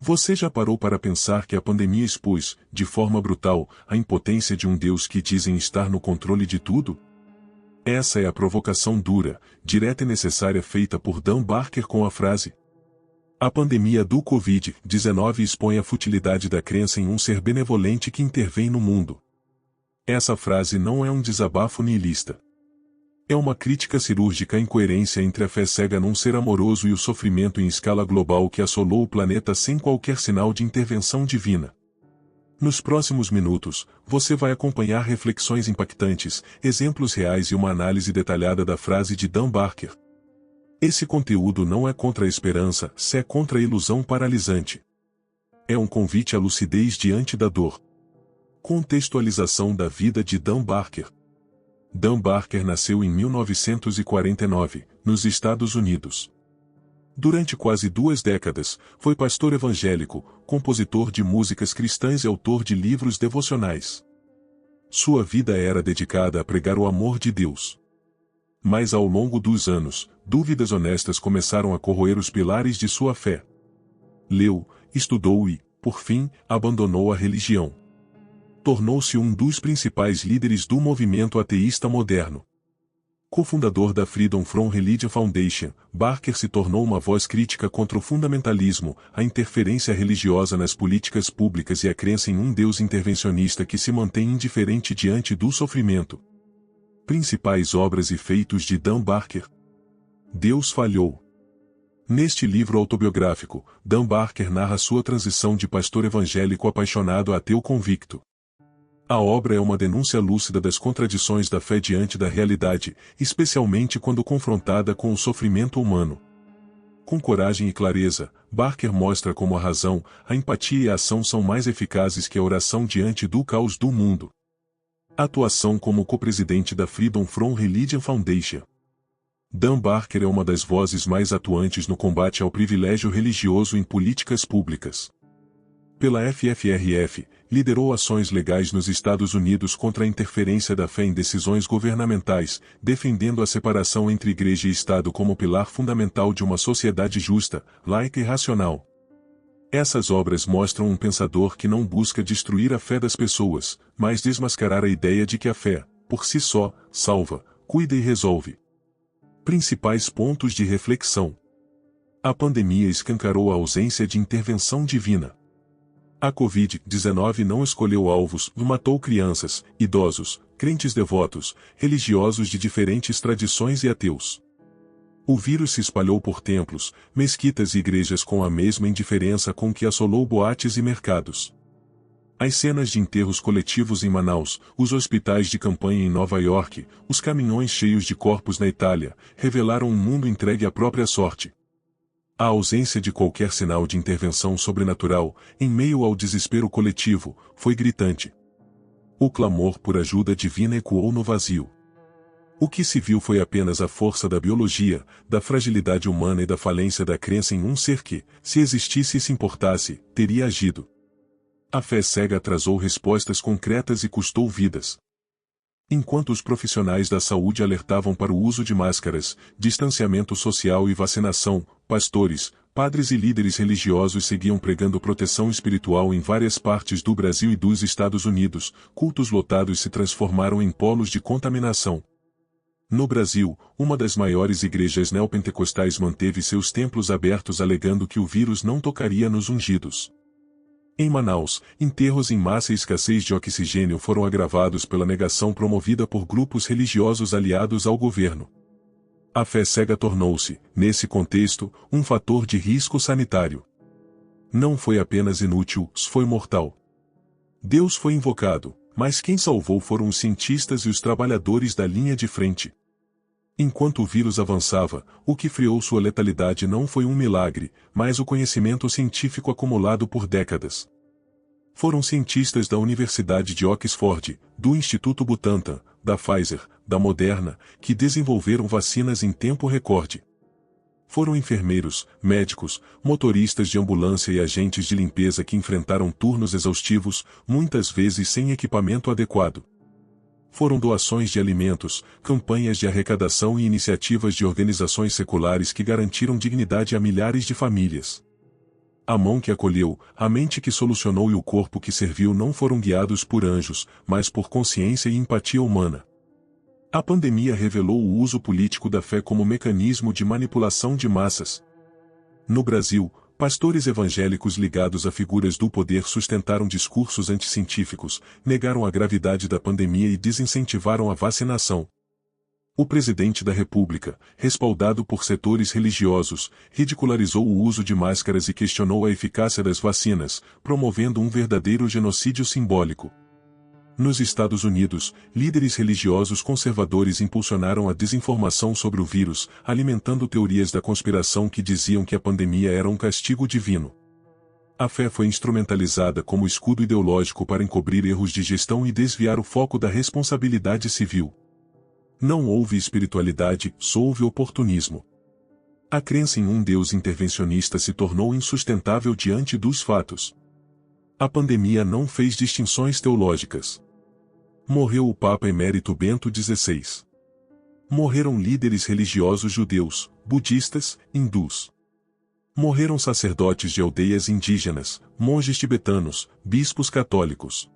Você já parou para pensar que a pandemia expôs, de forma brutal, a impotência de um Deus que dizem estar no controle de tudo? Essa é a provocação dura, direta e necessária feita por Dan Barker com a frase: a pandemia do Covid-19 expõe a futilidade da crença em um ser benevolente que intervém no mundo. Essa frase não é um desabafo nihilista. É uma crítica cirúrgica à incoerência entre a fé cega num ser amoroso e o sofrimento em escala global que assolou o planeta sem qualquer sinal de intervenção divina. Nos próximos minutos, você vai acompanhar reflexões impactantes, exemplos reais e uma análise detalhada da frase de Dan Barker. Esse conteúdo não é contra a esperança, se é contra a ilusão paralisante. É um convite à lucidez diante da dor. Contextualização da vida de Dan Barker. Dan Barker nasceu em 1949, nos Estados Unidos. Durante quase 2 décadas, foi pastor evangélico, compositor de músicas cristãs e autor de livros devocionais. Sua vida era dedicada a pregar o amor de Deus. Mas ao longo dos anos, dúvidas honestas começaram a corroer os pilares de sua fé. Leu, estudou e, por fim, abandonou a religião. Tornou-se um dos principais líderes do movimento ateísta moderno. Cofundador da Freedom from Religion Foundation, Barker se tornou uma voz crítica contra o fundamentalismo, a interferência religiosa nas políticas públicas e a crença em um Deus intervencionista que se mantém indiferente diante do sofrimento. Principais obras e feitos de Dan Barker. Deus falhou. Neste livro autobiográfico, Dan Barker narra sua transição de pastor evangélico apaixonado a ateu convicto. A obra é uma denúncia lúcida das contradições da fé diante da realidade, especialmente quando confrontada com o sofrimento humano. Com coragem e clareza, Barker mostra como a razão, a empatia e a ação são mais eficazes que a oração diante do caos do mundo. Atuação como co-presidente da Freedom from Religion Foundation. Dan Barker é uma das vozes mais atuantes no combate ao privilégio religioso em políticas públicas. Pela FFRF, liderou ações legais nos Estados Unidos contra a interferência da fé em decisões governamentais, defendendo a separação entre igreja e Estado como pilar fundamental de uma sociedade justa, laica e racional. Essas obras mostram um pensador que não busca destruir a fé das pessoas, mas desmascarar a ideia de que a fé, por si só, salva, cuida e resolve. Principais pontos de reflexão. A pandemia escancarou a ausência de intervenção divina. A Covid-19 não escolheu alvos, matou crianças, idosos, crentes devotos, religiosos de diferentes tradições e ateus. O vírus se espalhou por templos, mesquitas e igrejas com a mesma indiferença com que assolou boates e mercados. As cenas de enterros coletivos em Manaus, os hospitais de campanha em Nova York, os caminhões cheios de corpos na Itália, revelaram um mundo entregue à própria sorte. A ausência de qualquer sinal de intervenção sobrenatural, em meio ao desespero coletivo, foi gritante. O clamor por ajuda divina ecoou no vazio. O que se viu foi apenas a força da biologia, da fragilidade humana e da falência da crença em um ser que, se existisse e se importasse, teria agido. A fé cega atrasou respostas concretas e custou vidas. Enquanto os profissionais da saúde alertavam para o uso de máscaras, distanciamento social e vacinação, pastores, padres e líderes religiosos seguiam pregando proteção espiritual em várias partes do Brasil e dos Estados Unidos, cultos lotados se transformaram em polos de contaminação. No Brasil, uma das maiores igrejas neopentecostais manteve seus templos abertos alegando que o vírus não tocaria nos ungidos. Em Manaus, enterros em massa e escassez de oxigênio foram agravados pela negação promovida por grupos religiosos aliados ao governo. A fé cega tornou-se, nesse contexto, um fator de risco sanitário. Não foi apenas inútil, foi mortal. Deus foi invocado, mas quem salvou foram os cientistas e os trabalhadores da linha de frente. Enquanto o vírus avançava, o que freou sua letalidade não foi um milagre, mas o conhecimento científico acumulado por décadas. Foram cientistas da Universidade de Oxford, do Instituto Butantan, da Pfizer, da Moderna, que desenvolveram vacinas em tempo recorde. Foram enfermeiros, médicos, motoristas de ambulância e agentes de limpeza que enfrentaram turnos exaustivos, muitas vezes sem equipamento adequado. Foram doações de alimentos, campanhas de arrecadação e iniciativas de organizações seculares que garantiram dignidade a milhares de famílias. A mão que acolheu, a mente que solucionou e o corpo que serviu não foram guiados por anjos, mas por consciência e empatia humana. A pandemia revelou o uso político da fé como mecanismo de manipulação de massas. No Brasil, pastores evangélicos ligados a figuras do poder sustentaram discursos anticientíficos, negaram a gravidade da pandemia e desincentivaram a vacinação. O presidente da República, respaldado por setores religiosos, ridicularizou o uso de máscaras e questionou a eficácia das vacinas, promovendo um verdadeiro genocídio simbólico. Nos Estados Unidos, líderes religiosos conservadores impulsionaram a desinformação sobre o vírus, alimentando teorias da conspiração que diziam que a pandemia era um castigo divino. A fé foi instrumentalizada como escudo ideológico para encobrir erros de gestão e desviar o foco da responsabilidade civil. Não houve espiritualidade, só houve oportunismo. A crença em um Deus intervencionista se tornou insustentável diante dos fatos. A pandemia não fez distinções teológicas. Morreu o Papa Emérito Bento XVI. Morreram líderes religiosos judeus, budistas, hindus. Morreram sacerdotes de aldeias indígenas, monges tibetanos, bispos católicos.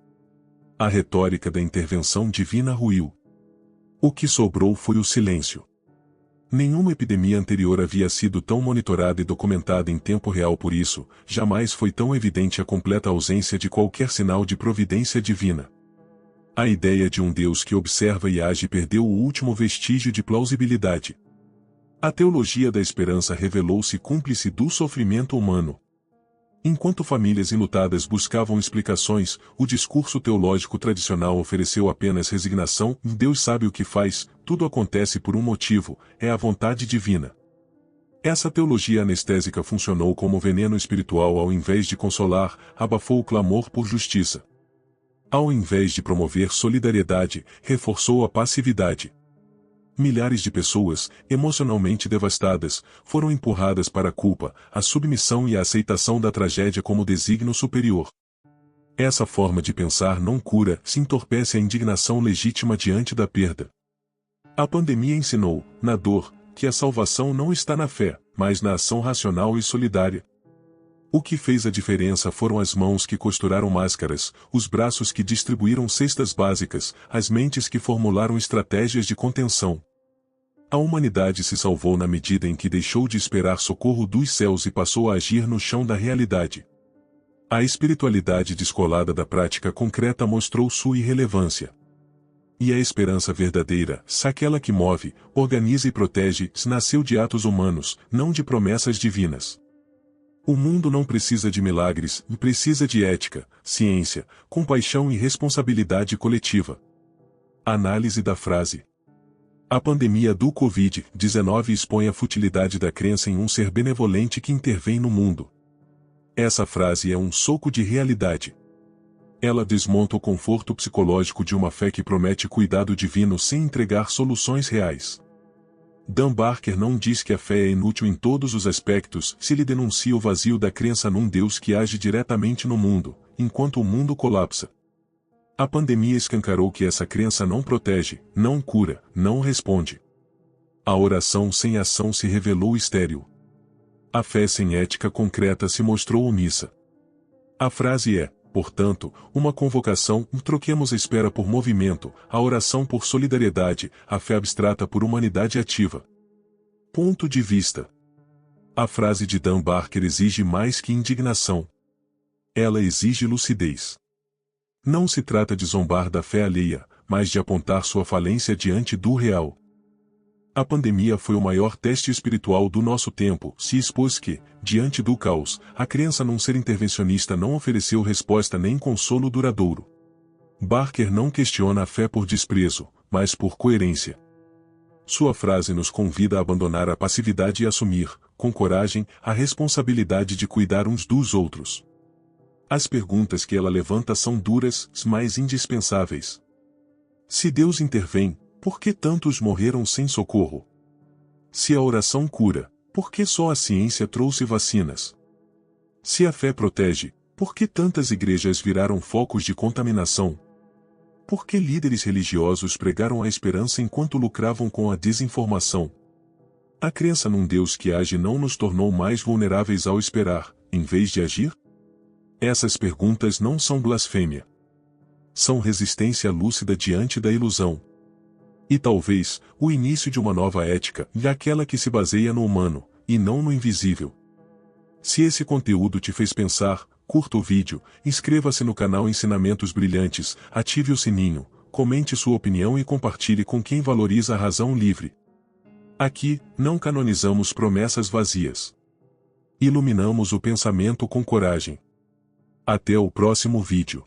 A retórica da intervenção divina ruiu. O que sobrou foi o silêncio. Nenhuma epidemia anterior havia sido tão monitorada e documentada em tempo real, por isso, jamais foi tão evidente a completa ausência de qualquer sinal de providência divina. A ideia de um Deus que observa e age perdeu o último vestígio de plausibilidade. A teologia da esperança revelou-se cúmplice do sofrimento humano. Enquanto famílias enlutadas buscavam explicações, o discurso teológico tradicional ofereceu apenas resignação. Deus sabe o que faz, tudo acontece por um motivo, é a vontade divina. Essa teologia anestésica funcionou como veneno espiritual. Ao invés de consolar, abafou o clamor por justiça. Ao invés de promover solidariedade, reforçou a passividade. Milhares de pessoas, emocionalmente devastadas, foram empurradas para a culpa, a submissão e a aceitação da tragédia como desígnio superior. Essa forma de pensar não cura, se entorpece a indignação legítima diante da perda. A pandemia ensinou, na dor, que a salvação não está na fé, mas na ação racional e solidária. O que fez a diferença foram as mãos que costuraram máscaras, os braços que distribuíram cestas básicas, as mentes que formularam estratégias de contenção. A humanidade se salvou na medida em que deixou de esperar socorro dos céus e passou a agir no chão da realidade. A espiritualidade descolada da prática concreta mostrou sua irrelevância. E a esperança verdadeira, aquela que move, organiza e protege, nasceu de atos humanos, não de promessas divinas. O mundo não precisa de milagres, precisa de ética, ciência, compaixão e responsabilidade coletiva. Análise da frase. A pandemia do Covid-19 expõe a futilidade da crença em um ser benevolente que intervém no mundo. Essa frase é um soco de realidade. Ela desmonta o conforto psicológico de uma fé que promete cuidado divino sem entregar soluções reais. Dan Barker não diz que a fé é inútil em todos os aspectos se lhe denuncia o vazio da crença num Deus que age diretamente no mundo, enquanto o mundo colapsa. A pandemia escancarou que essa crença não protege, não cura, não responde. A oração sem ação se revelou estéril. A fé sem ética concreta se mostrou omissa. A frase é, portanto, uma convocação. Troquemos a espera por movimento, a oração por solidariedade, a fé abstrata por humanidade ativa. Ponto de vista. A frase de Dan Barker exige mais que indignação. Ela exige lucidez. Não se trata de zombar da fé alheia, mas de apontar sua falência diante do real. A pandemia foi o maior teste espiritual do nosso tempo. Se expôs que, diante do caos, a crença num ser intervencionista não ofereceu resposta nem consolo duradouro. Barker não questiona a fé por desprezo, mas por coerência. Sua frase nos convida a abandonar a passividade e assumir, com coragem, a responsabilidade de cuidar uns dos outros. As perguntas que ela levanta são duras, mas indispensáveis. Se Deus intervém, por que tantos morreram sem socorro? Se a oração cura, por que só a ciência trouxe vacinas? Se a fé protege, por que tantas igrejas viraram focos de contaminação? Por que líderes religiosos pregaram a esperança enquanto lucravam com a desinformação? A crença num Deus que age não nos tornou mais vulneráveis ao esperar, em vez de agir? Essas perguntas não são blasfêmia. São resistência lúcida diante da ilusão. E talvez, o início de uma nova ética, e aquela que se baseia no humano, e não no invisível. Se esse conteúdo te fez pensar, curta o vídeo, inscreva-se no canal Ensinamentos Brilhantes, ative o sininho, comente sua opinião e compartilhe com quem valoriza a razão livre. Aqui, não canonizamos promessas vazias. Iluminamos o pensamento com coragem. Até o próximo vídeo.